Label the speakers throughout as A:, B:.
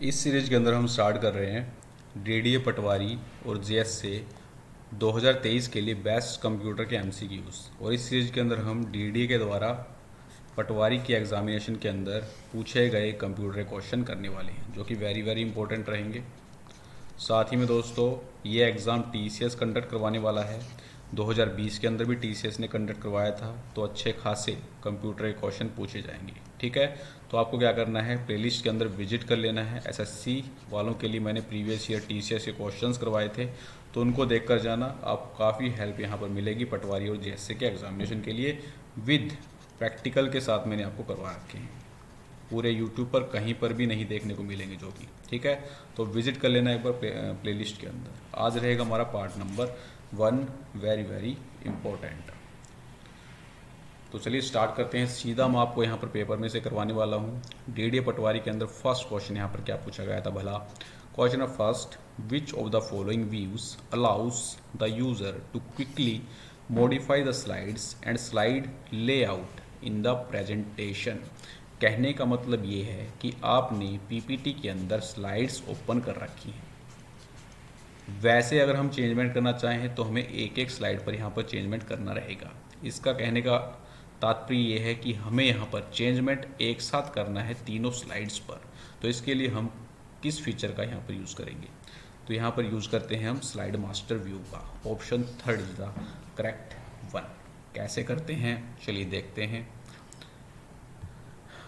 A: इस सीरीज के अंदर हम स्टार्ट कर रहे हैं डीडीए पटवारी और जेएस से 2023 के लिए बेस्ट कंप्यूटर के एमसीक्यूज। और इस सीरीज के अंदर हम डीडीए के द्वारा पटवारी की एग्जामिनेशन के अंदर पूछे गए कंप्यूटर क्वेश्चन करने वाले हैं, जो कि वेरी वेरी इंपॉर्टेंट रहेंगे। साथ ही में दोस्तों, ये एग्ज़ाम टीसीएस कंडक्ट करवाने वाला है। 2020 के अंदर भी टीसीएस ने कंडक्ट करवाया था, तो अच्छे खासे कंप्यूटर के क्वेश्चन पूछे जाएंगे। ठीक है, तो आपको क्या करना है, प्लेलिस्ट के अंदर विजिट कर लेना है। एसएससी वालों के लिए मैंने प्रीवियस ईयर टीसीएस के क्वेश्चंस करवाए थे, तो उनको देख कर जाना। आपको काफ़ी हेल्प यहाँ पर मिलेगी पटवारी और जेएससी के एग्जामिनेशन के लिए। विद प्रैक्टिकल के साथ मैंने आपको करवा रखे हैं, पूरे यूट्यूब पर कहीं पर भी नहीं देखने को मिलेंगे जो कि। ठीक है, तो विजिट कर लेना एक बार प्लेलिस्ट के अंदर। आज रहेगा हमारा part number 1, very very important. तो चलिए स्टार्ट करते हैं सीधा। मैं आपको यहाँ पर पेपर में से करवाने वाला हूँ। डीडीए पटवारी के अंदर फर्स्ट क्वेश्चन यहाँ पर क्या पूछा गया था भला। Question of first, which of the following views allows the user to quickly modify the slides and slide layout in the presentation. कहने का मतलब ये है कि आपने पीपीटी के अंदर स्लाइड्स ओपन कर रखी हैं। वैसे अगर हम चेंजमेंट करना चाहें तो हमें एक एक स्लाइड पर यहाँ पर चेंजमेंट करना रहेगा। इसका कहने का तात्पर्य ये है कि हमें यहाँ पर चेंजमेंट एक साथ करना है तीनों स्लाइड्स पर। तो इसके लिए हम किस फीचर का यहाँ पर यूज़ करेंगे, तो यहाँ पर यूज़ करते हैं हम स्लाइड मास्टर व्यू का। Option third is the correct one. कैसे करते हैं चलिए देखते हैं।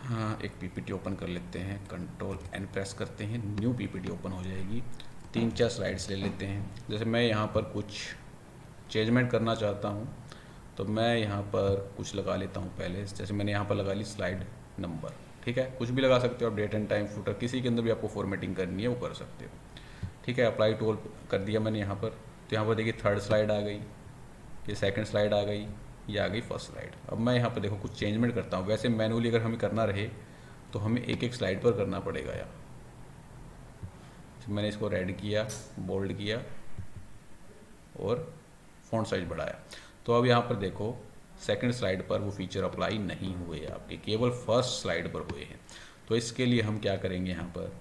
A: हाँ, एक पीपीटी ओपन कर लेते हैं, कंट्रोल एन प्रेस करते हैं, न्यू पीपीटी ओपन हो जाएगी। 3-4 स्लाइड्स ले लेते हैं। जैसे मैं यहाँ पर कुछ चेंजमेंट करना चाहता हूँ, तो मैं यहाँ पर कुछ लगा लेता हूँ पहले। जैसे मैंने यहाँ पर लगा ली स्लाइड नंबर। ठीक है, कुछ भी लगा सकते हो आप, डेट एंड टाइम, फुटर, किसी के अंदर भी आपको फॉर्मेटिंग करनी है वो कर सकते हो। ठीक है, अप्लाई टू ऑल कर दिया मैंने यहाँ पर। तो यहाँ पर देखिए थर्ड स्लाइड आ गई, ये सेकंड स्लाइड आ गई, ये आ गई फर्स्ट स्लाइड। अब मैं यहाँ पर देखो कुछ चेंजमेंट करता हूँ। वैसे मैनुअली अगर हमें करना रहे तो हमें एक एक स्लाइड पर करना पड़ेगा यार। मैंने इसको रेड किया, बोल्ड किया और फॉन्ट साइज बढ़ाया। तो अब यहाँ पर देखो सेकंड स्लाइड पर वो फीचर अप्लाई नहीं हुए आपके, केवल फर्स्ट स्लाइड पर हुए हैं। तो इसके लिए हम क्या करेंगे, यहाँ पर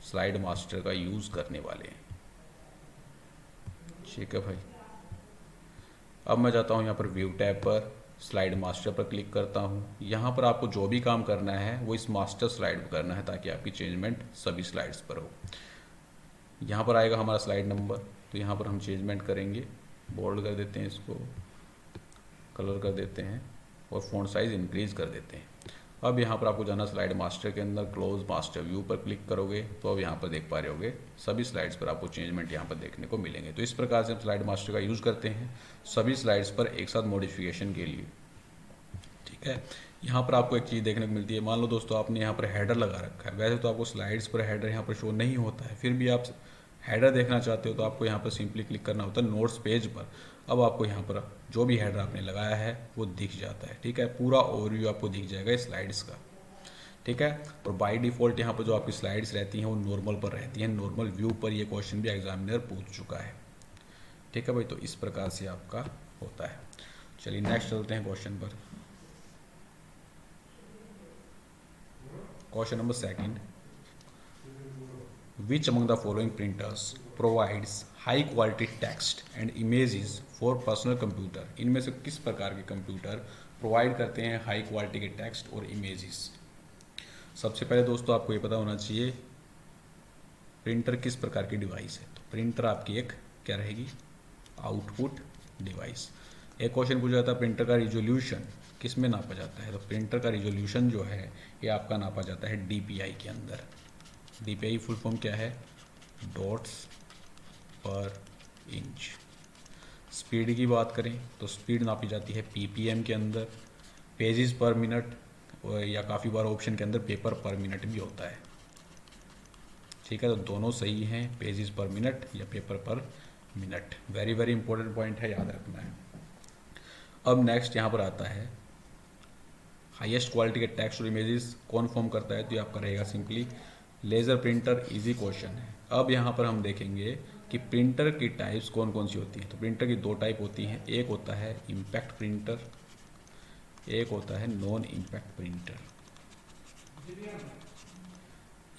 A: स्लाइड मास्टर का यूज़ करने वाले हैं। ठीक है भाई, अब मैं जाता हूँ यहाँ पर व्यू टैब पर, स्लाइड मास्टर पर क्लिक करता हूँ। यहाँ पर आपको जो भी काम करना है वो इस मास्टर स्लाइड पर करना है, ताकि आपकी चेंजमेंट सभी स्लाइड्स पर हो। यहाँ पर आएगा हमारा स्लाइड नंबर, तो यहाँ पर हम चेंजमेंट करेंगे। बोल्ड कर देते हैं इसको, कलर कर देते हैं और फ़ॉन्ट साइज़ इंक्रीज़ कर देते हैं। अब यहाँ पर आपको जाना स्लाइड मास्टर के अंदर, क्लोज मास्टर व्यू पर क्लिक करोगे तो अब यहाँ पर देख पा रहे होगे सभी स्लाइड्स पर आपको चेंजमेंट यहाँ पर देखने को मिलेंगे। तो इस प्रकार से हम स्लाइड मास्टर का यूज़ करते हैं सभी स्लाइड्स पर एक साथ मॉडिफिकेशन के लिए। ठीक है, यहाँ पर आपको एक चीज़ देखने को मिलती है। मान लो दोस्तों आपने यहाँ पर हेडर लगा रखा है। वैसे तो आपको स्लाइड्स पर हेडर यहाँ पर शो नहीं होता है, फिर भी आप हेडर देखना चाहते हो तो आपको यहाँ पर सिंपली क्लिक करना होता है नोट्स पेज पर। अब आपको यहाँ पर जो भी हेडर आपने लगाया है वो दिख जाता है। ठीक है, पूरा ओवरव्यू आपको दिख जाएगा स्लाइड्स का। ठीक है, और बाय डिफ़ॉल्ट यहाँ पर जो आपकी स्लाइड्स रहती हैं वो नॉर्मल पर रहती हैं। नॉर्मल व्यू पर ये क्वेश्चन भी एग्जामिनर पूछ चुका है। ठीक है भाई, तो इस प्रकार से आपका होता है। चलिए नेक्स्ट चलते हैं क्वेश्चन पर। Question number second, which among the following printers provides high quality text and images for personal computer। इनमें से किस प्रकार के कंप्यूटर प्रोवाइड करते हैं हाई क्वालिटी के टेक्स्ट और इमेजेस। सबसे पहले दोस्तों आपको ये पता होना चाहिए प्रिंटर किस प्रकार की डिवाइस है। तो प्रिंटर आपकी एक क्या रहेगी, आउटपुट डिवाइस। एक क्वेश्चन पूछा जाता है प्रिंटर का रिजोल्यूशन किस में नापा जाता है। तो प्रिंटर का रिजोल्यूशन जो है ये आपका नापा जाता है डीपीआई के अंदर। डीपीआई फुल फॉर्म क्या है, डॉट्स पर इंच। स्पीड की बात करें तो स्पीड नापी जाती है पीपीएम के अंदर। पेजेस पर मिनट, या काफ़ी बार ऑप्शन के अंदर पेपर पर मिनट भी होता है। ठीक है, तो दोनों सही हैं, पेजेस पर मिनट या पेपर पर minute. Very very important point है, याद रखना है। अब नेक्स्ट यहाँ पर आता है हाईएस्ट क्वालिटी के टेक्स्ट और इमेजेस कौन फॉर्म करता है। तो ये आपका रहेगा simply laser printer. Easy question है। अब यहाँ पर हम देखेंगे कि प्रिंटर की टाइप्स कौन कौन सी होती हैं। तो प्रिंटर की दो टाइप होती हैं, एक होता है इम्पैक्ट प्रिंटर, एक होता है non impact printer.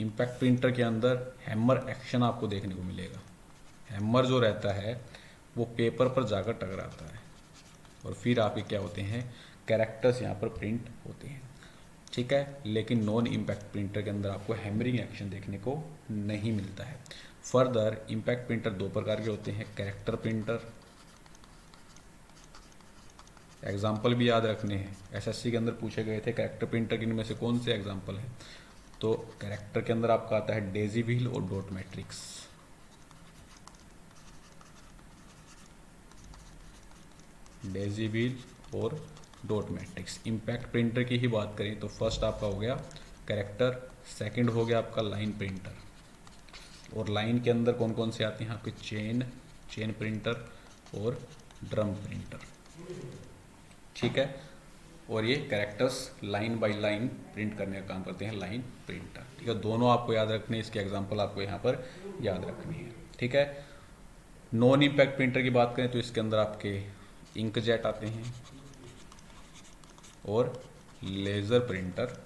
A: Impact printer के अंदर हैमर एक्शन आपको देखने को मिलेगा। हैमर जो रहता है वो पेपर पर जाकर टकराता है और फिर आपके क्या होते हैं, कैरेक्टर्स यहाँ पर प्रिंट होते हैं। ठीक है, लेकिन नॉन इम्पैक्ट प्रिंटर के अंदर आपको हैमरिंग एक्शन देखने को नहीं मिलता है। फर्दर इम्पैक्ट प्रिंटर दो प्रकार के होते हैं, कैरेक्टर प्रिंटर, एग्जाम्पल भी याद रखने हैं, एसएससी के अंदर पूछे गए थे कैरेक्टर प्रिंटर के इनमें से कौन से एग्जाम्पल हैं। तो कैरेक्टर के अंदर आपका आता है डेजी व्हील और डॉट मैट्रिक्स। डेजी व्हील और डॉट मैट्रिक्स। इम्पैक्ट प्रिंटर की ही बात करें तो फर्स्ट आपका हो गया कैरेक्टर, सेकंड हो गया आपका लाइन प्रिंटर। और लाइन के अंदर कौन कौन से आते हैं आपके, चेन प्रिंटर और ड्रम प्रिंटर। ठीक है, और ये characters line by line print करने का काम करते हैं लाइन प्रिंटर। ठीक है, दोनों आपको याद रखने, इसके एग्जांपल आपको यहाँ पर याद रखनी है। ठीक है, नॉन इम्पैक्ट प्रिंटर की बात करें तो इसके अंदर आपके इंकजेट आते हैं और लेज़र प्रिंटर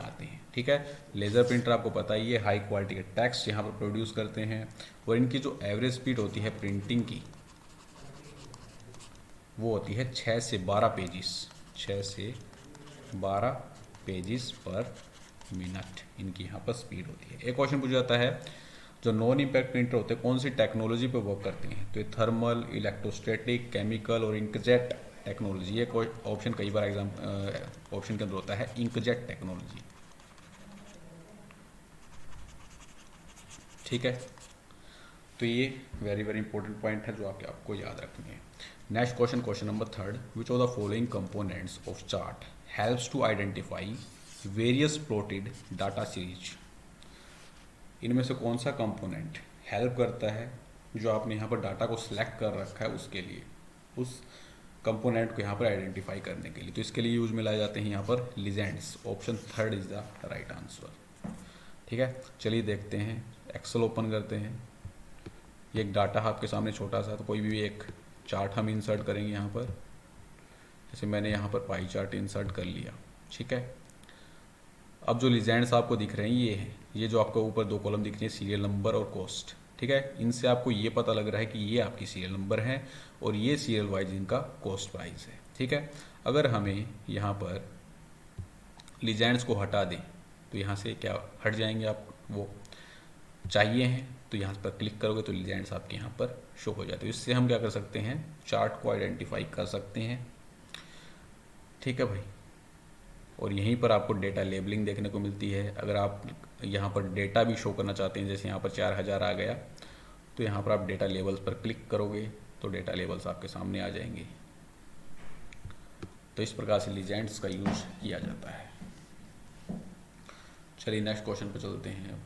A: आते हैं। ठीक है, लेज़र प्रिंटर आपको पता ही है हाई क्वालिटी के टेक्स्ट यहाँ पर प्रोड्यूस करते हैं और इनकी जो एवरेज स्पीड होती है प्रिंटिंग की वो होती है 6 से 12 पेजिस, 6 से 12 पेजिस पर मिनट इनकी यहाँ पर स्पीड होती है। एक क्वेश्चन पूछा जाता है जो नॉन इम्पैक्ट प्रिंटर होते हैं कौन सी टेक्नोलॉजी पे वर्क करते हैं, तो ये थर्मल, इलेक्ट्रोस्टैटिक, केमिकल और इंकजेट टेक्नोलॉजी। ये कोई ऑप्शन कई बार एग्जाम ऑप्शन के अंदर होता है इंकजेट टेक्नोलॉजी। ठीक है, तो ये वेरी वेरी इंपॉर्टेंट पॉइंट है जो आपको याद रखनी है। Next question, question number 3, which of the following components of chart helps to identify various plotted data series. इनमें से कौन सा कंपोनेंट हेल्प करता है जो आपने यहाँ पर डाटा को सिलेक्ट कर रखा है उसके लिए, उस कंपोनेंट को यहाँ पर आइडेंटिफाई करने के लिए। तो इसके लिए यूज में लाए जाते हैं यहाँ पर legends. Option 3 is the right answer. ठीक है, चलिए देखते हैं, एक्सेल ओपन करते हैं। ये एक डाटा आपके सामने छोटा सा, तो कोई भी एक चार्ट हम इंसर्ट करेंगे यहाँ पर। जैसे मैंने यहाँ पर पाई चार्ट इंसर्ट कर लिया। ठीक है, अब जो लीजेंड्स आपको दिख रहे हैं ये हैं, ये जो आपको ऊपर दो कॉलम दिख रही है सीरियल नंबर और कॉस्ट। ठीक है, इनसे आपको ये पता लग रहा है कि ये आपकी सीरियल नंबर है और ये सीरियल वाइज इनका कॉस्ट प्राइस है। ठीक है, अगर हमें यहाँ पर लीजेंड्स को हटा दें तो यहाँ से क्या हट जाएंगे, आप वो चाहिए हैं तो यहाँ पर क्लिक करोगे तो लीजेंड्स आपके यहाँ पर शो हो जाते हैं। इससे हम क्या कर सकते हैं, चार्ट को आइडेंटिफाई कर सकते हैं। ठीक है भाई, और यहीं पर आपको डेटा लेबलिंग देखने को मिलती है। अगर आप यहाँ पर डेटा भी शो करना चाहते हैं, जैसे यहाँ पर 4000 आ गया, तो यहाँ पर आप डेटा लेबल्स पर क्लिक करोगे तो डेटा लेबल्स आपके सामने आ जाएंगे। तो इस प्रकार से लीजेंड्स का यूज किया जाता है। चलिए नेक्स्ट क्वेश्चन पर चलते हैं। अब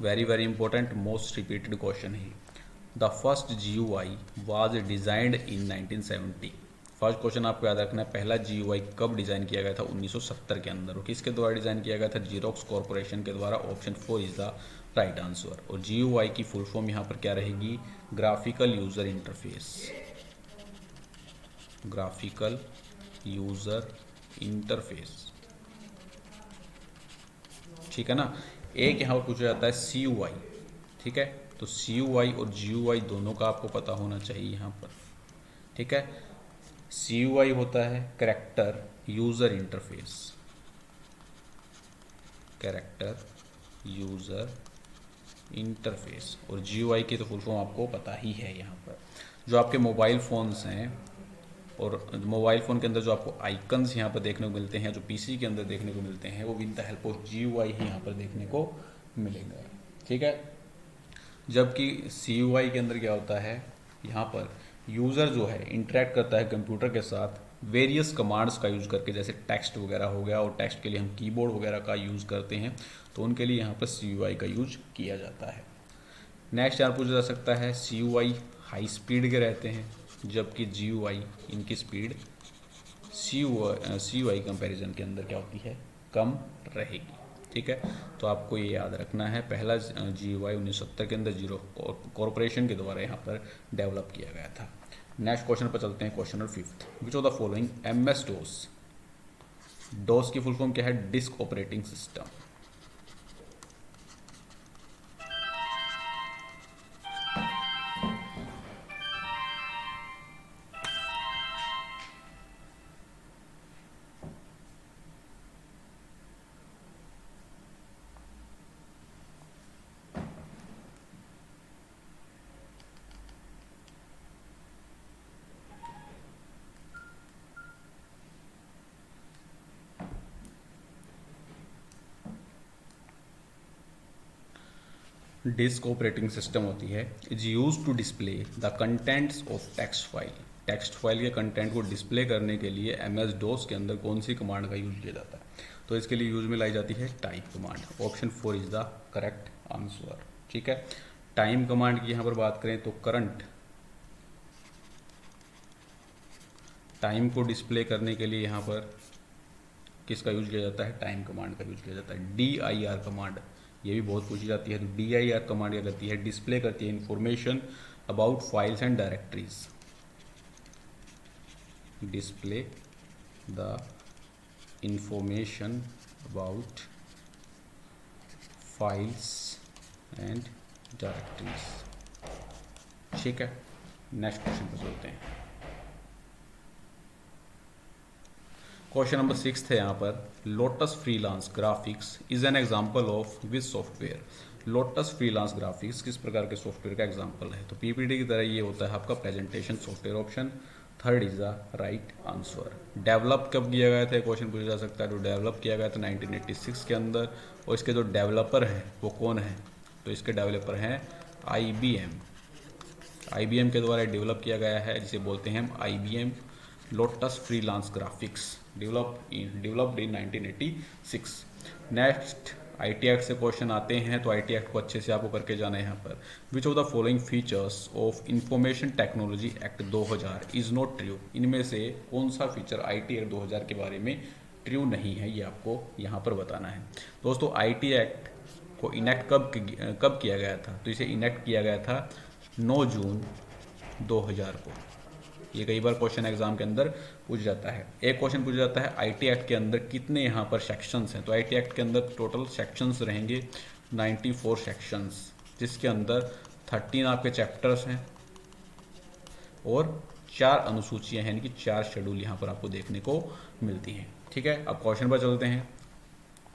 A: very very important, most repeated question है। The first GUI was designed in 1970। First question आपको याद रखना है, पहला GUI कब डिज़ाइन किया गया था, 1970 के अंदर। और किसके द्वारा डिज़ाइन किया गया था, जीरोक्स कॉरपोरेशन के द्वारा। Option 4 is the right answer. और GUI की फुल फॉर्म यहाँ पर क्या रहेगी, graphical user interface. Graphical user interface. ठीक है ना। एक यहाँ पर पूछा जाता है CUI। ठीक है, तो CUI और GUI दोनों का आपको पता होना चाहिए यहाँ पर। ठीक है, CUI होता है character user interface, character user interface. और GUI की तो फुल फॉर्म आपको पता ही है। यहाँ पर जो आपके मोबाइल फ़ोन्स हैं और मोबाइल फ़ोन के अंदर जो आपको आइकन्स यहाँ पर देखने को मिलते हैं, जो PC के अंदर देखने को मिलते हैं, वो with the help of GUI ही यहाँ पर देखने को मिलेगा। ठीक है, जबकि CUI के अंदर क्या होता है, यहाँ पर यूज़र जो है इंटरेक्ट करता है कंप्यूटर के साथ वेरियस कमांड्स का यूज़ करके, जैसे टेक्स्ट वगैरह हो गया, और टेक्स्ट के लिए हम कीबोर्ड वगैरह का यूज़ करते हैं, तो उनके लिए यहाँ पर CUI का यूज किया जाता है। नेक्स्ट यहाँ पूछा जा सकता है, CUI हाई स्पीड के रहते हैं जबकि GUI इनकी स्पीड CUI कंपैरिजन के अंदर क्या होती है, कम रहेगी। ठीक है, तो आपको ये याद रखना है, पहला GUI 1970 के अंदर जीरो कॉरपोरेशन के द्वारा यहाँ पर डेवलप किया गया था। नेक्स्ट क्वेश्चन पर चलते हैं, question number 5। Which of the following MS DOS। DOS की फुल फॉर्म क्या है, disk operating system. Disk operating system होती है, is use to display the contents of text file. Text file के कंटेंट को डिस्प्ले करने के लिए एम एस डोस के अंदर कौन सी कमांड का यूज किया जाता है? तो इसके लिए यूज में लाई जाती है type command. Option 4 is the correct answer. ठीक है, टाइम कमांड की यहाँ पर बात करें तो करंट टाइम को डिस्प्ले करने के लिए यहाँ पर किसका यूज किया जाता है? टाइम कमांड का यूज किया जाता है। DIR कमांड ये भी बहुत पूछी जाती है। तो DIR कमांड क्या करती है? डिस्प्ले करती है information about files and directories. Display the information about files and directories. ठीक है, नेक्स्ट क्वेश्चन पर चलते हैं। क्वेश्चन नंबर 6 है यहाँ पर, lotus freelance graphics is an example of which software. Lotus freelance graphics किस प्रकार के सॉफ्टवेयर का एग्जाम्पल है? तो PPT की तरह ये होता है आपका presentation software. Option 3 is the right answer. Develop कब किया गया था क्वेश्चन पूछा जा सकता है। तो डेवलप किया गया था 1986 के अंदर। और इसके जो डेवलपर हैं वो कौन है? तो इसके डेवलपर हैं IBM के द्वारा डेवलप किया गया है, जिसे बोलते हैं हम IBM lotus freelance graphics, developed in 1986। Next IT act से क्वेश्चन आते हैं। तो IT एक्ट को अच्छे से आपको करके जाना है यहाँ पर। Which of the following features of information technology act 2000 is not true. इनमें से कौन सा फीचर IT एक्ट 2000 के बारे में ट्रू नहीं है, ये आपको यहाँ पर बताना है। दोस्तों IT एक्ट को इनेक्ट कब किया गया था? तो इसे इनेक्ट किया गया था 9 जून 2000 को। ये कई बार क्वेश्चन एग्जाम के अंदर पूछ जाता है। एक क्वेश्चन पूछ जाता है IT एक्ट के अंदर कितने यहाँ पर सेक्शंस हैं? तो IT एक्ट के अंदर टोटल सेक्शंस रहेंगे 94 सेक्शंस, जिसके अंदर 13 आपके चैप्टर्स हैं और 4 अनुसूचियाँ हैं, यानी कि 4 शेड्यूल यहाँ पर आपको देखने को मिलती हैं। ठीक है, अब क्वेश्चन पर चलते हैं।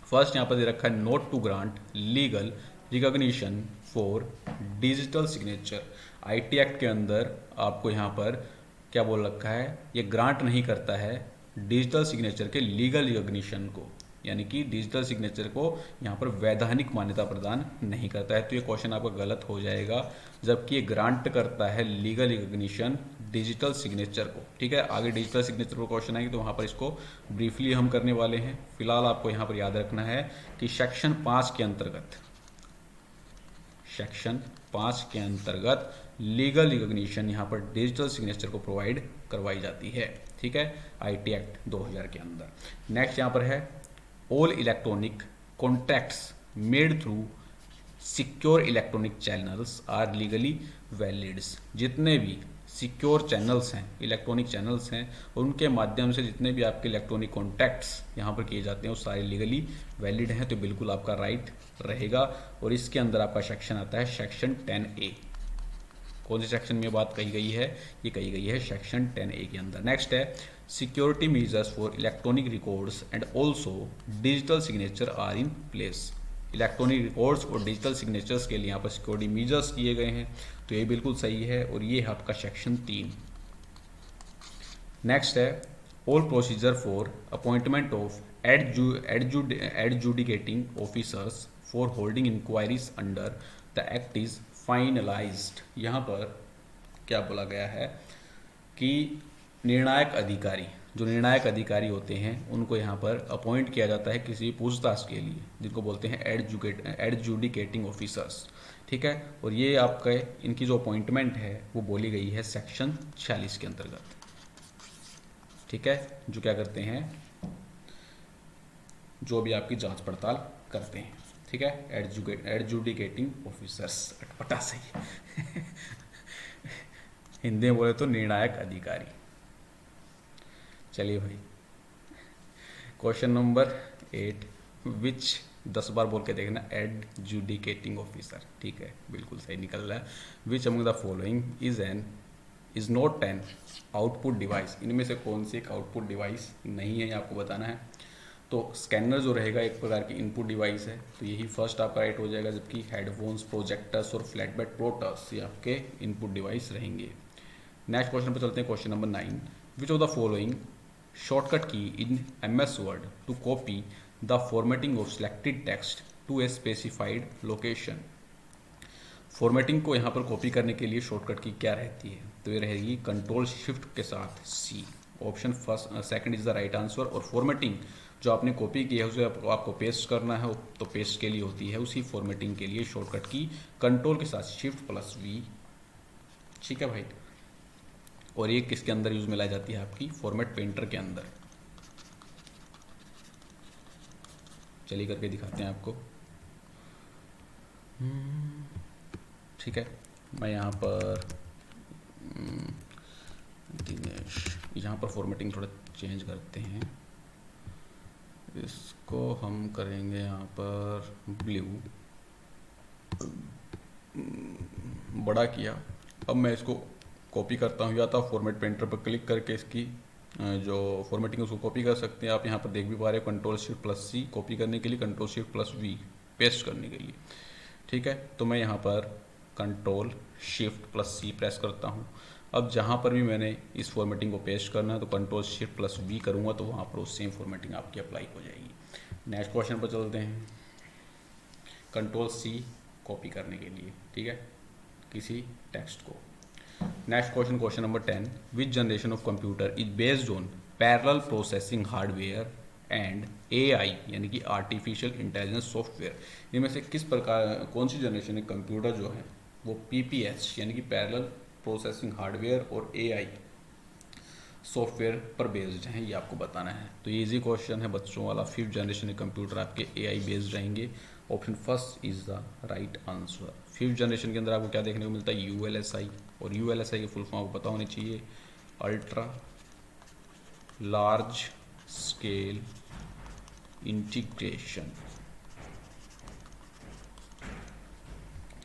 A: फर्स्ट यहाँ पर दे रखा है, note to grant legal recognition for digital signature. IT act के अंदर आपको यहाँ पर क्या बोल रखा है? ये ग्रांट नहीं करता है डिजिटल सिग्नेचर के लीगल रिकॉग्निशन को, यानी कि डिजिटल सिग्नेचर को यहाँ पर वैधानिक मान्यता प्रदान नहीं करता है। तो ये क्वेश्चन आपका गलत हो जाएगा, जबकि ये ग्रांट करता है लीगल रिकॉग्निशन डिजिटल सिग्नेचर को। ठीक है, आगे डिजिटल सिग्नेचर पर क्वेश्चन आएंगे तो वहाँ पर इसको ब्रीफली हम करने वाले हैं। फिलहाल आपको यहाँ पर याद रखना है कि सेक्शन 5 के अंतर्गत लीगल रिकॉग्निशन यहाँ पर डिजिटल सिग्नेचर को प्रोवाइड करवाई जाती है। ठीक है, IT एक्ट 2000 के अंदर। नेक्स्ट यहाँ पर है, all electronic contracts made through secure electronic channels are legally valid. जितने भी सिक्योर चैनल्स हैं, इलेक्ट्रॉनिक चैनल्स हैं, उनके माध्यम से जितने भी आपके इलेक्ट्रॉनिक कॉन्टैक्ट्स यहाँ पर किए जाते हैं वो सारे लीगली वैलिड हैं। तो बिल्कुल आपका राइट रहेगा। और इसके अंदर आपका सेक्शन आता है सेक्शन 10A। कौन से सेक्शन में बात कही गई है? ये कही गई है सेक्शन 10A के अंदर। नेक्स्ट है, security measures for electronic records and also digital signature are in place. Electronic records और डिजिटल सिग्नेचर्स के लिए यहाँ पर सिक्योरिटी मेजर्स किए गए हैं, तो ये बिल्कुल सही है और ये है आपका सेक्शन 3। नेक्स्ट है, all procedure for appointment of adjudicating officers for holding inquiries under the act is finalised. यहाँ पर क्या बोला गया है कि निर्णायक अधिकारी, जो निर्णायक अधिकारी होते हैं उनको यहाँ पर अपॉइंट किया जाता है किसी पूछताछ के लिए, जिनको बोलते हैं एडजुडिकेटिंग ऑफिसर्स। ठीक है, और ये आपका इनकी जो अपॉइंटमेंट है वो बोली गई है सेक्शन 46 के अंतर्गत। ठीक है, जो क्या करते हैं, जो भी आपकी जांच पड़ताल करते हैं। ठीक है, एडजुडिकेटिंग ऑफिसर्स, अटपटा सही हिंदी में बोले तो निर्णायक अधिकारी। चलिए भाई, क्वेश्चन नंबर 8, विच 10 बार बोल के देखना, एडजुडिकेटिंग ऑफिसर। ठीक है, बिल्कुल सही निकल रहा है। Which among the following is not an output device. इनमें से कौन सी एक आउटपुट डिवाइस नहीं है, ये आपको बताना है। तो स्कैनर जो रहेगा एक प्रकार की इनपुट डिवाइस है, तो यही फर्स्ट आपका राइट हो जाएगा, जबकि हेडफोन्स, प्रोजेक्टर्स और फ्लैटबेड प्रोटर्स ये आपके इनपुट डिवाइस रहेंगे। नेक्स्ट क्वेश्चन पर चलते हैं, question number 9, which of the following shortcut key in MS Word to copy the formatting of selected text to a specified location. Formatting को यहाँ पर कॉपी करने के लिए शॉर्टकट की क्या रहती है, तो ये रहेगी कंट्रोल शिफ्ट के साथ C. Option first second is the right answer. और फॉर्मेटिंग जो आपने कॉपी की है उसे आपको पेस्ट करना है, तो पेस्ट के लिए होती है उसी फॉर्मेटिंग के लिए शॉर्टकट की कंट्रोल के साथ शिफ्ट प्लस वी। ठीक है भाई। और ये किसके अंदर यूज में लाई जाती है, आपकी फॉर्मेट पेंटर के अंदर। चलिए करके दिखाते हैं आपको। ठीक है, मैं यहाँ पर दिनेश, यहाँ पर फॉर्मेटिंग थोड़ा चेंज करते हैं। इसको हम करेंगे यहाँ पर ब्लू, बड़ा किया। अब मैं इसको कॉपी करता हूँ, या तो फॉर्मेट पेंटर पर क्लिक करके इसकी जो फॉर्मेटिंग है उसको कॉपी कर सकते हैं। आप यहाँ पर देख भी पा रहे हो control shift plus C copy करने के लिए, control shift plus V paste करने के लिए। ठीक है, तो मैं यहाँ पर control shift plus C press करता हूँ। अब जहाँ पर भी मैंने इस फॉर्मेटिंग को पेस्ट करना है तो कंट्रोल शिफ्ट प्लस वी करूँगा तो वहाँ पर वो सेम फॉर्मेटिंग आपकी अप्लाई हो जाएगी। नेक्स्ट क्वेश्चन पर चलते हैं। कंट्रोल सी कॉपी करने के लिए, ठीक है, किसी टेक्स्ट को। Next question, question number 10, which generation of computer is based on parallel processing hardware and AI यानी कि आर्टिफिशियल इंटेलिजेंस सॉफ्टवेयर। इनमें से किस प्रकार कौन सी जनरेशन है कंप्यूटर जो है वो पीपीएस यानी कि पैरेलल प्रोसेसिंग हार्डवेयर और एआई सॉफ्टवेयर पर बेस्ड हैं, ये आपको बताना है। तो ये इजी क्वेश्चन है बच्चों वाला। 5th जनरेशन के कंप्यूटर आपके एआई बेस्ड रहेंगे। Option first is the right answer. 5th generation के अंदर आपको क्या देखने को मिलता है, यूएलएसआई। और यूएलएसआई की फुल फॉर्म आपको पता होनी चाहिए, अल्ट्रा लार्ज स्केल इंटीग्रेशन।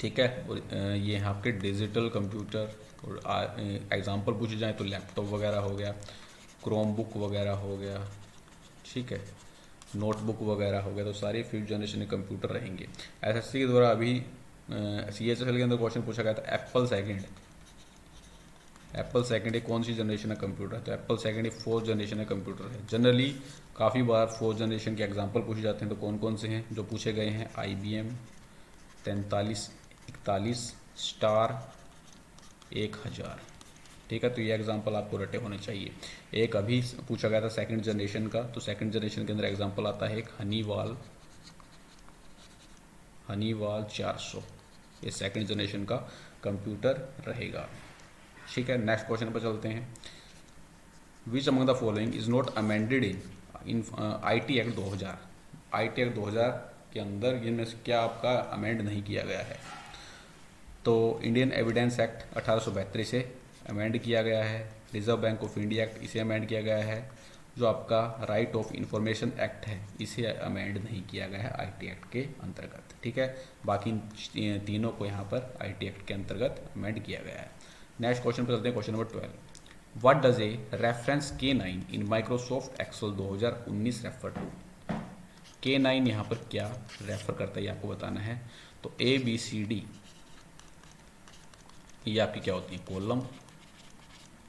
A: ठीक है, और ये हैं आपके डिजिटल कंप्यूटर। और एग्जांपल पूछे जाए तो लैपटॉप वगैरह हो गया, क्रोम बुक वगैरह हो गया, ठीक है, नोटबुक वगैरह हो गया, तो सारे 5th जनरेशन के कंप्यूटर रहेंगे। एसएससी के द्वारा अभी सीएचएसएल के अंदर क्वेश्चन पूछा गया था, एप्पल सेकंड ये कौन सी जनरेशन का कंप्यूटर है, तो एप्पल सेकंड ये 4th जनरेशन का कंप्यूटर है। जनरली काफ़ी बार 4th जनरेशन के एग्जाम्पल पूछे जाते हैं, तो कौन कौन से हैं जो पूछे गए हैं, IBM 4341 स्टार 1000। ठीक है, तो ये एग्जांपल आपको रटे होने चाहिए। एक अभी पूछा गया था 2nd जनरेशन का, तो 2nd जनरेशन के अंदर एग्जांपल आता है एक हनीवाल 400, ये 2nd जनरेशन का कंप्यूटर रहेगा। ठीक है, नेक्स्ट क्वेश्चन पर चलते हैं। Which among the following is not amended in IT act 2000। IT act 2000 के अंदर इनमें से क्या आपका अमेंड नहीं किया गया है, तो इंडियन एविडेंस एक्ट 1872 से अमेंड किया गया है, reserve bank of India act इसे अमेंड किया गया है, जो आपका राइट ऑफ इंफॉर्मेशन एक्ट है इसे अमेंड नहीं किया गया है IT एक्ट के अंतर्गत। ठीक है, बाकी तीनों को यहाँ पर IT एक्ट के अंतर्गत अमेंड किया गया है। नेक्स्ट क्वेश्चन पर चलते हैं, question number 12, what does a reference K9 in Microsoft Excel 2019 refer to. K9 यहाँ पर क्या रेफर करता है ये आपको बताना है। तो ABCD ये आपकी क्या होती है, कॉलम।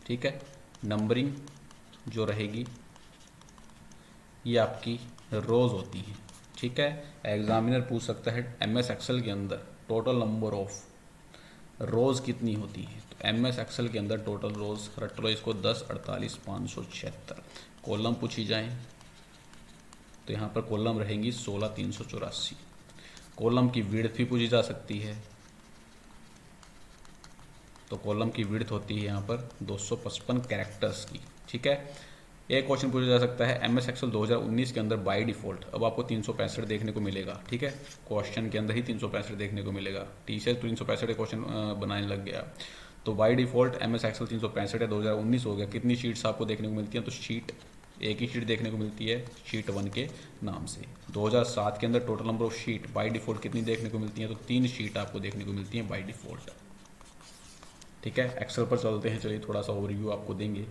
A: ठीक है, नंबरिंग जो रहेगी ये आपकी रोज होती हैं। ठीक है, एग्जामिनर पूछ सकता है MS एक्सेल के अंदर टोटल नंबर ऑफ रोज कितनी होती है, तो MS एक्सेल के अंदर टोटल रोज रट लो इसको 10, 48, 576। कॉलम पूछी जाए तो यहाँ पर कॉलम रहेंगी 16, 384। कॉलम की विड्थ भी पूछी जा सकती है, तो कॉलम की विड्थ होती है यहाँ पर 255 कैरेक्टर्स की। ठीक है, एक क्वेश्चन पूछा जा सकता है MS एक्सेल 2019 के अंदर बाय डिफ़ॉल्ट अब आपको 365 देखने को मिलेगा। ठीक है, क्वेश्चन के अंदर ही 365 देखने को मिलेगा। टीचर 365 क्वेश्चन बनाने लग गया, तो बाय डिफ़ॉल्ट MS एक्सेल 365 है, 2019 हो गया। कितनी शीट्स आपको देखने को मिलती हैं, तो शीट एक ही शीट देखने को मिलती है, शीट 1 के नाम से। 2007 के अंदर total number of sheet by default कितनी देखने को मिलती हैं, तो 3 शीट आपको देखने को मिलती हैं बाय डिफ़ॉल्ट। ठीक है, एक्सेल पर चलते हैं। चलिए थोड़ा सा ओवरव्यू आपको देंगे।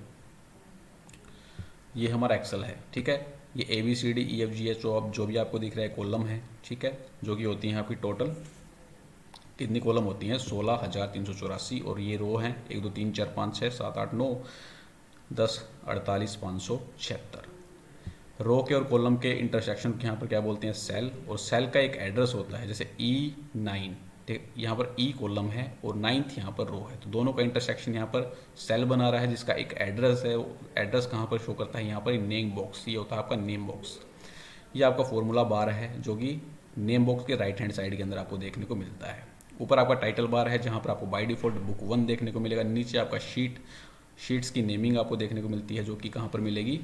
A: ये हमारा एक्सेल है। ठीक है, ये ABCDEFGH जो भी आपको दिख रहा है कॉलम है। ठीक है, जो कि होती हैं आपकी टोटल कितनी कॉलम होती हैं, 16,384। और ये रो हैं 1 2 3 4 5 6 7 8 9 10 48 576। रो के और कॉलम के इंटरसेक्शन के यहाँ पर क्या बोलते हैं, सेल। और सेल का एक एड्रेस होता है, जैसे E9 ठीक, यहाँ पर ई कॉलम है और 9th यहाँ पर रो है, तो दोनों का इंटरसेक्शन यहाँ पर सेल बना रहा है जिसका एक एड्रेस है। एड्रेस कहाँ पर शो करता है, यहाँ पर नेम बॉक्स, ये होता है आपका नेम बॉक्स। ये आपका फॉर्मूला बार है जो कि नेम बॉक्स के राइट हैंड साइड के अंदर आपको देखने को मिलता है। ऊपर आपका टाइटल बार है जहाँ पर आपको बाय डिफॉल्ट बुक 1 देखने को मिलेगा। नीचे आपका शीट्स की नेमिंग आपको देखने को मिलती है जो कि कहाँ पर मिलेगी,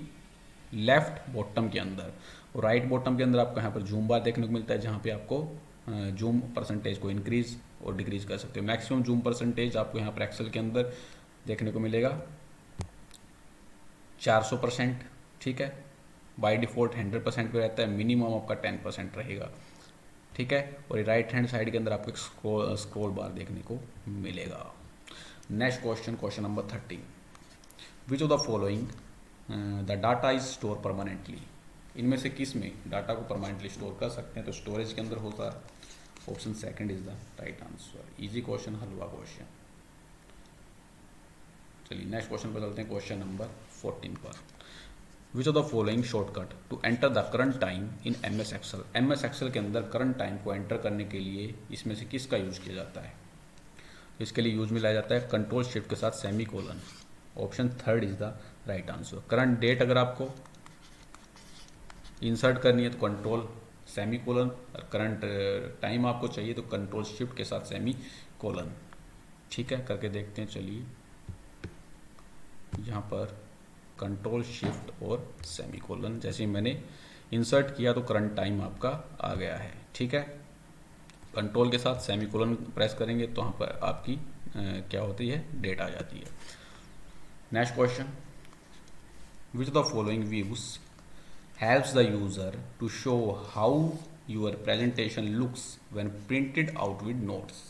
A: लेफ्ट बॉटम के अंदर। और राइट बॉटम के अंदर आपको यहाँ पर जूम बार देखने को मिलता है जहाँ पे आपको जूम परसेंटेज को इंक्रीज और डिक्रीज कर सकते हो। मैक्सिमम जूम परसेंटेज आपको यहाँ पर एक्सेल के अंदर देखने को मिलेगा 400%, ठीक है। बाय डिफॉल्ट 100% पे रहता है, मिनिमम आपका 10% रहेगा, ठीक है। और ये राइट हैंड साइड के अंदर आपको एक स्क्रॉल बार देखने को मिलेगा। Next question number 13, which of the following the data is store permanently. इनमें से किस में डाटा को परमानेंटली स्टोर कर सकते हैं, तो स्टोरेज के अंदर होता है। Option second is the right answer. Easy question, हलवा क्वेश्चन। चलिए नेक्स्ट क्वेश्चन पर चलते हैं, क्वेश्चन नंबर 14 पर। Which of the following shortcut to enter the current time in MS Excel. MS Excel के अंदर करंट टाइम को एंटर करने के लिए इसमें से किसका यूज किया जाता है, तो इसके लिए यूज में लाया जाता है कंट्रोल शिफ्ट के साथ semicolon. Option third is the right answer. Current date अगर आपको इंसर्ट करनी है तो कंट्रोल सेमी कोलन, और करंट टाइम आपको चाहिए तो कंट्रोल शिफ्ट के साथ सेमी कोलन, ठीक है। करके देखते हैं, चलिए यहाँ पर कंट्रोल शिफ्ट और सेमी कोलन, जैसे मैंने इंसर्ट किया तो करंट टाइम आपका आ गया है, ठीक है। कंट्रोल के साथ सेमी कोलन प्रेस करेंगे तो यहाँ पर आपकी क्या होती है, डेट आ जाती है। Next question, which of the following views helps the user to show how your presentation looks when printed out with notes.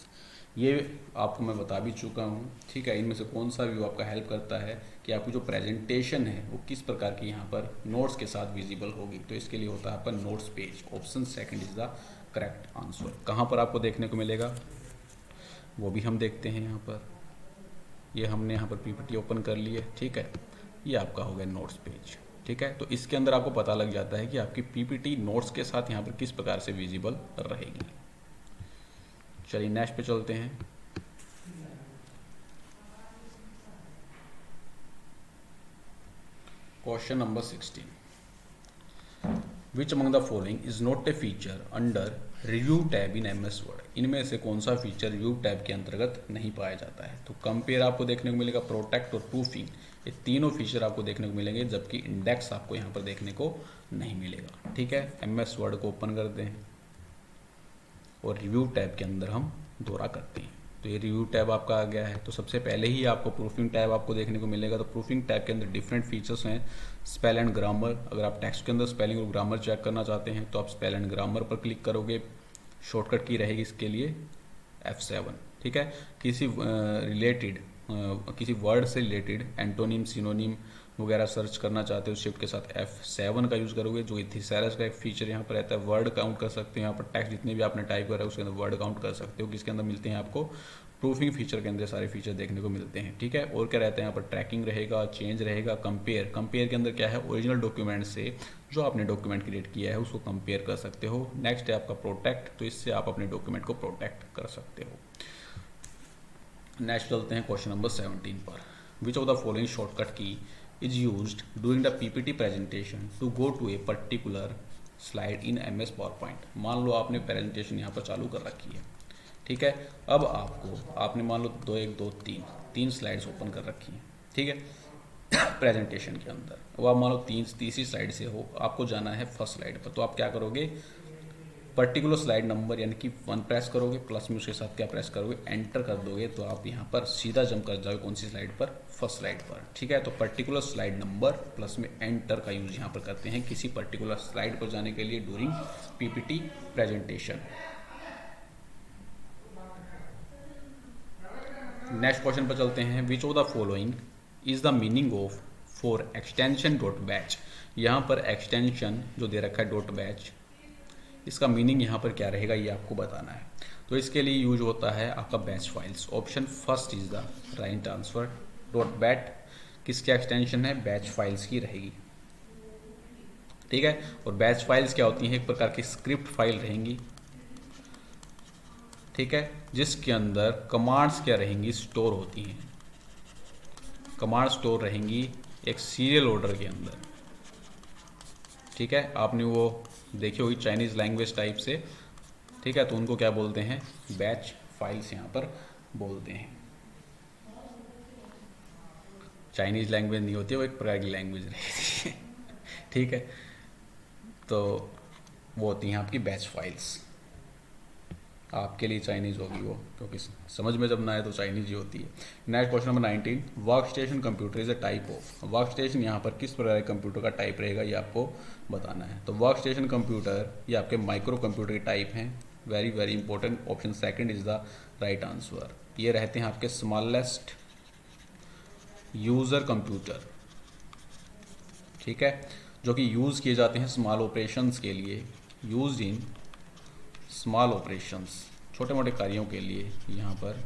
A: ये आपको मैं बता भी चुका हूँ, ठीक है। इनमें से कौन सा व्यू आपका हेल्प करता है कि आपकी जो प्रेजेंटेशन है वो किस प्रकार की यहाँ पर नोट्स के साथ विजिबल होगी, तो इसके लिए होता है आपका notes page. Option second is the correct answer. कहाँ पर आपको देखने को मिलेगा वो भी हम देखते हैं। यहाँ पर ये हमने यहाँ पर PPT ओपन कर ली है, ठीक है। ये आपका हो गया नोट्स पेज, ठीक है। तो इसके अंदर आपको पता लग जाता है कि आपकी PPT नोट्स के साथ यहाँ पर किस प्रकार से विजिबल रहेगी। चलिए नेक्स्ट पे चलते हैं। Question number 16, which among the following is not a feature under review tab in MS word. इनमें से कौन सा फीचर रिव्यू टैब के अंतर्गत नहीं पाया जाता है, तो कंपेयर आपको देखने को मिलेगा, प्रोटेक्ट और प्रूफिंग, ये तीनों फीचर आपको देखने को मिलेंगे, जबकि इंडेक्स आपको यहाँ पर देखने को नहीं मिलेगा, ठीक है। MS वर्ड को ओपन करते हैं और रिव्यू टैब के अंदर हम दौरा करते हैं, तो ये रिव्यू टैब आपका आ गया है। तो सबसे पहले ही आपको प्रूफिंग टैब आपको देखने को मिलेगा। तो प्रूफिंग टैब के अंदर डिफरेंट फीचर्स हैं, स्पेल एंड ग्रामर। अगर आप टेक्स्ट के अंदर स्पेलिंग और ग्रामर चेक करना चाहते हैं तो आप स्पेल एंड ग्रामर पर क्लिक करोगे। शॉर्टकट की रहेगी इसके लिए F7, ठीक है। किसी किसी वर्ड से रिलेटेड एंटोनिम, सिनोनिम वगैरह सर्च करना चाहते हो, शिफ्ट के साथ F7 का यूज़ करोगे, जो थिसैरस का एक फीचर यहाँ पर रहता है। वर्ड काउंट कर सकते हो, यहाँ पर टेक्स्ट जितने भी आपने टाइप करा है उसके अंदर वर्ड काउंट कर सकते हो, किसके अंदर मिलते हैं आपको, प्रूफिंग फीचर के अंदर सारे फीचर देखने को मिलते हैं, ठीक है। और क्या रहता है यहाँ पर, ट्रैकिंग रहेगा, चेंज रहेगा, कंपेयर के अंदर क्या है, ओरिजिनल डॉक्यूमेंट से जो आपने डॉक्यूमेंट क्रिएट किया है उसको कंपेयर कर सकते हो। नेक्स्ट है आपका प्रोटेक्ट, तो इससे आप अपने डॉक्यूमेंट को प्रोटेक्ट कर सकते हो। नेक्स्ट चलते हैं क्वेश्चन नंबर 17 पर। Which of the following shortcut की is used during the PPT presentation to go to a particular slide in MS PowerPoint। मान लो आपने प्रेजेंटेशन यहाँ पर चालू कर रखी है, ठीक है। अब आपने मान लो 2 1 2 3 स्लाइड्स ओपन कर रखी हैं, ठीक है, प्रेजेंटेशन के अंदर। अब आप मान लो तीसरी स्लाइड से हो, आपको जाना है फर्स्ट स्लाइड पर, तो आप क्या करोगे, पर्टिकुलर स्लाइड नंबर यानी कि 1 प्रेस करोगे, प्लस में उसके साथ क्या प्रेस करोगे, एंटर कर दोगे, तो आप यहाँ पर सीधा जंप कर जाओगे कौन सी स्लाइड पर, फर्स्ट स्लाइड पर, ठीक है। तो पर्टिकुलर स्लाइड नंबर प्लस में एंटर का यूज यहाँ पर करते हैं किसी पर्टिकुलर स्लाइड पर जाने के लिए during PPT presentation. Next question पर चलते हैं। विच of the following is the meaning of for extension dot batch. यहाँ पर एक्सटेंशन जो दे रखा है डॉट बैच, इसका मीनिंग यहाँ पर क्या रहेगा ये आपको बताना है। तो इसके लिए यूज होता है आपका batch files. Option first is the right answer. Dot bat किसकी एक्सटेंशन है, बैच फाइल्स की रहेगी, ठीक है। और बैच फाइल्स क्या होती हैं, एक प्रकार की स्क्रिप्ट फाइल रहेंगी ठीक है, जिसके अंदर कमांड्स क्या रहेंगी, स्टोर होती हैं। कमांड स्टोर रहेंगी एक सीरियल ऑर्डर के अंदर। ठीक है, आपने वो देखी होगी चाइनीज़ लैंग्वेज टाइप से। ठीक है, तो उनको क्या बोलते हैं, बैच फाइल्स यहाँ पर बोलते हैं। चाइनीज़ लैंग्वेज नहीं होती, वो एक प्रकार की लैंग्वेज रहती है। ठीक है, तो वो होती हैं आपकी बैच फाइल्स। आपके लिए चाइनीज़ होगी वो, क्योंकि समझ में जब ना आए तो चाइनीज़ ही होती है। Next question number 19, work station computer is a type of. Work station यहाँ पर किस प्रकार के कंप्यूटर का टाइप रहेगा ये आपको बताना है। तो वर्क स्टेशन कंप्यूटर ये आपके माइक्रो कंप्यूटर के टाइप हैं। Very very important, option second is the right answer. ये रहते हैं आपके स्मॉलेस्ट यूज़र कंप्यूटर। ठीक है, जो कि यूज़ किए जाते हैं स्मॉल ऑपरेशंस के लिए, यूज इन स्मॉल ऑपरेशंस, छोटे मोटे कार्यों के लिए यहाँ पर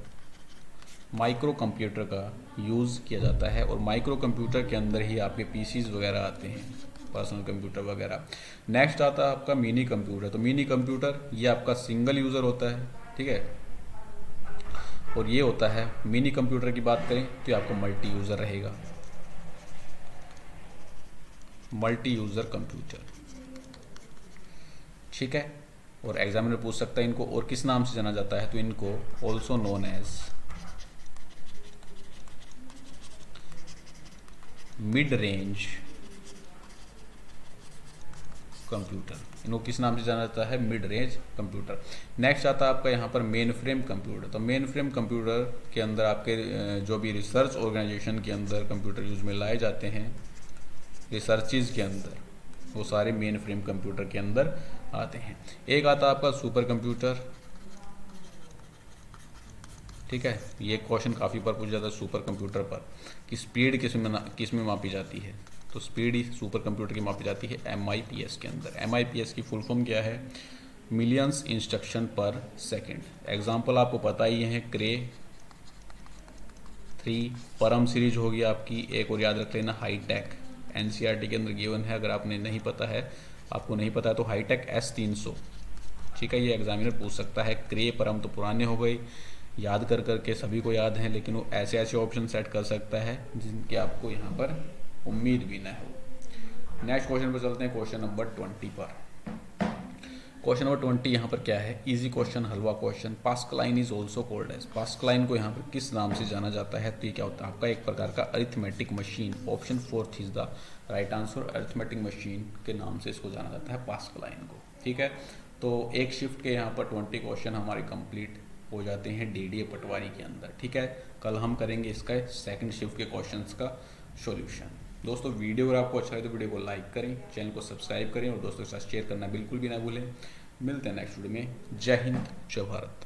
A: माइक्रो कंप्यूटर का यूज़ किया जाता है। और माइक्रो कंप्यूटर के अंदर ही आपके पीसीज वगैरह आते हैं, पर्सनल कंप्यूटर वगैरह। नेक्स्ट आता है आपका मिनी कंप्यूटर। तो मिनी कंप्यूटर ये आपका सिंगल यूज़र होता है। ठीक है, और ये होता है मिनी कंप्यूटर की बात करें तो ये आपका मल्टी यूज़र रहेगा, मल्टी यूज़र कंप्यूटर। ठीक है, और एग्जामिनर पूछ सकता है इनको और किस नाम से जाना जाता है, तो इनको also known as mid range computer. इनको किस नाम से जाना जाता है, मिड रेंज कंप्यूटर। नेक्स्ट आता है आपका यहाँ पर मेन फ्रेम कंप्यूटर। तो मेन फ्रेम कंप्यूटर के अंदर आपके जो भी रिसर्च ऑर्गेनाइजेशन के अंदर कंप्यूटर यूज में लाए जाते हैं, रिसर्चेज के अंदर, वो सारे मेन फ्रेम कंप्यूटर के अंदर आते हैं। एक आता है आपका सुपर कंप्यूटर। ठीक है, ये क्वेश्चन काफ़ी बार पूछा जाता है सुपर कंप्यूटर पर कि स्पीड किस में मापी जाती है। तो स्पीड ही सुपर कंप्यूटर की मापी जाती है MIPS के अंदर। MIPS की फुल फॉर्म क्या है, मिलियंस इंस्ट्रक्शन पर सेकेंड। एग्जाम्पल आपको पता ही है, क्रे 3, परम सीरीज होगी आपकी, एक और याद रख लेना हाईटेक, NCERT के अंदर गिवन है। अगर आपने नहीं पता है, आपको नहीं पता है तो हाईटेक S300। ठीक है, ये एग्जामिनर पूछ सकता है। क्रे परम तो पुराने हो गए, याद कर करके सभी को याद हैं, लेकिन वो ऐसे ऐसे ऑप्शन सेट कर सकता है जिनकी आपको यहाँ पर उम्मीद भी ना हो। नेक्स्ट क्वेश्चन पर चलते हैं, क्वेश्चन नंबर 20 पर। क्वेश्चन नंबर 20 यहाँ पर क्या है, इजी क्वेश्चन, हलवा question. Pascaline is also called as. Pascaline को यहाँ पर किस नाम से जाना जाता है, तो ये क्या होता है आपका एक प्रकार का arithmetic machine. Option 4 is the right answer. Arithmetic machine के नाम से इसको जाना जाता है पास्कलाइन को। ठीक है, तो एक शिफ्ट के यहाँ पर 20 क्वेश्चन हमारे कंप्लीट हो जाते हैं DDA पटवारी के अंदर। ठीक है, कल हम करेंगे इसका सेकंड शिफ्ट के क्वेश्चंस का सॉल्यूशन। दोस्तों वीडियो अगर आपको अच्छा लगे तो वीडियो को लाइक करें, चैनल को सब्सक्राइब करें और दोस्तों के साथ शेयर करना बिल्कुल भी ना भूलें। मिलते हैं नेक्स्ट वीडियो में। जय हिंद, जय भारत।